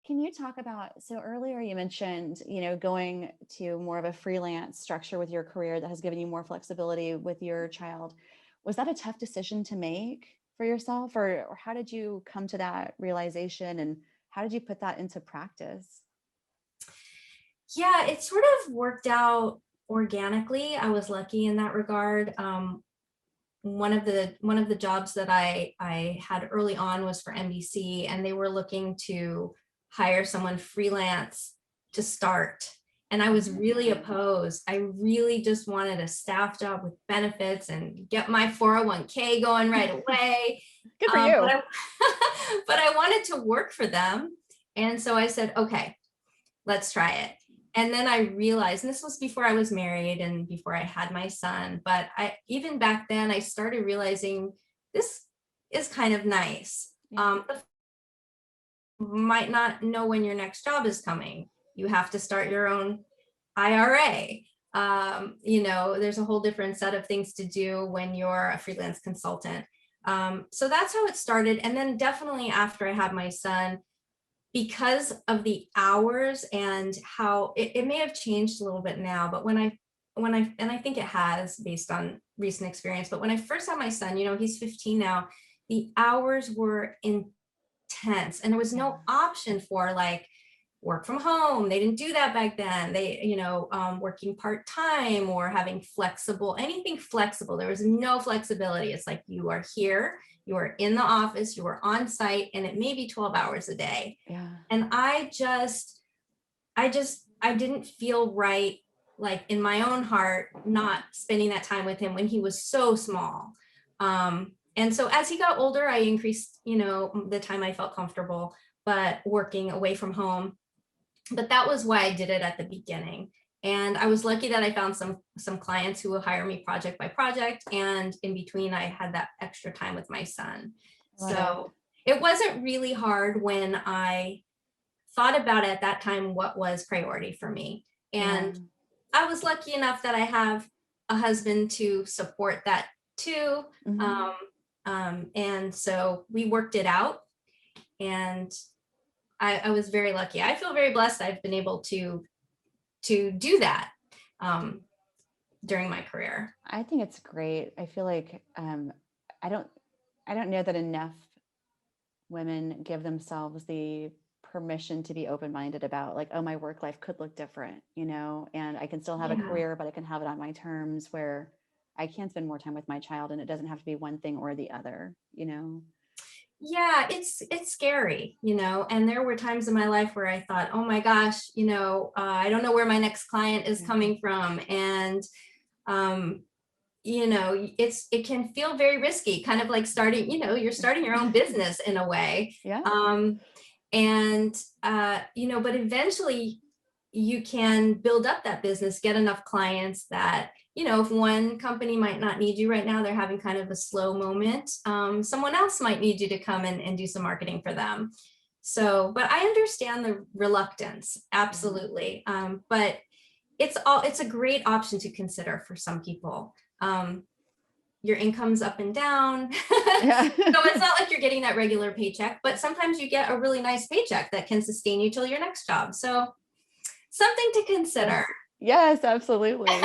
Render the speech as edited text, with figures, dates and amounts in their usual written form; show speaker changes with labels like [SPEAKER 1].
[SPEAKER 1] Can you talk about, so earlier you mentioned, going to more of a freelance structure with your career that has given you more flexibility with your child. Was that a tough decision to make for yourself, or how did you come to that realization, and how did you put that into practice?
[SPEAKER 2] Yeah, it sort of worked out organically. I was lucky in that regard. One of the jobs that I had early on was for NBC, and they were looking to hire someone freelance to start. And I was really opposed. I really just wanted a staff job with benefits and get my 401k going right away.
[SPEAKER 1] Good for
[SPEAKER 2] But
[SPEAKER 1] you.
[SPEAKER 2] I but I wanted to work for them. And so I said, okay, let's try it. And then I realized, and this was before I was married and before I had my son, but even back then I started realizing this is kind of nice.
[SPEAKER 1] Yeah.
[SPEAKER 2] You might not know when your next job is coming. You have to start your own IRA. There's a whole different set of things to do when you're a freelance consultant. So that's how it started. And then definitely after I had my son, because of the hours and how it may have changed a little bit now, but and I think it has based on recent experience, but when I first had my son, he's 15 now, the hours were intense and there was
[SPEAKER 1] Yeah.
[SPEAKER 2] no option for like work from home. They didn't do that back then. Working part-time or having anything flexible. There was no flexibility. It's like you are here, you are in the office, you are on site, and it may be 12 hours a day.
[SPEAKER 1] Yeah.
[SPEAKER 2] And I didn't feel right, like in my own heart, not spending that time with him when he was so small. And so as he got older, I increased, the time I felt comfortable, but working away from home. But that was why I did it at the beginning. And I was lucky that I found some clients who will hire me project by project. And in between, I had that extra time with my son.
[SPEAKER 1] I love it.
[SPEAKER 2] So it wasn't really hard when I thought about at that time what was priority for me.
[SPEAKER 1] Yeah.
[SPEAKER 2] And I was lucky enough that I have a husband to support that too.
[SPEAKER 1] Mhm.
[SPEAKER 2] And so we worked it out. And I was very lucky. I feel very blessed I've been able to do that during my career.
[SPEAKER 1] I think it's great. I feel like I don't I don't know that enough women give themselves the permission to be open-minded about, like, oh, my work life could look different, and I can still have a
[SPEAKER 2] Yeah.
[SPEAKER 1] career, but I can have it on my terms where I can spend more time with my child, and it doesn't have to be one thing or the other.
[SPEAKER 2] Yeah, it's scary, and there were times in my life where I thought, oh my gosh, I don't know where my next client is
[SPEAKER 1] Yeah.
[SPEAKER 2] coming from. And um, it can feel very risky, kind of like starting, you're starting your own business in a way.
[SPEAKER 1] Yeah.
[SPEAKER 2] Um, but eventually you can build up that business, get enough clients that, if one company might not need you right now, they're having kind of a slow moment, someone else might need you to come and do some marketing for them. So, but I understand the reluctance,
[SPEAKER 1] Yeah.
[SPEAKER 2] absolutely. But it's a great option to consider for some people. Your income's up and down.
[SPEAKER 1] Yeah.
[SPEAKER 2] So it's not like you're getting that regular paycheck, but sometimes you get a really nice paycheck that can sustain you till your next job. So something to consider.
[SPEAKER 1] Yes, yes, absolutely.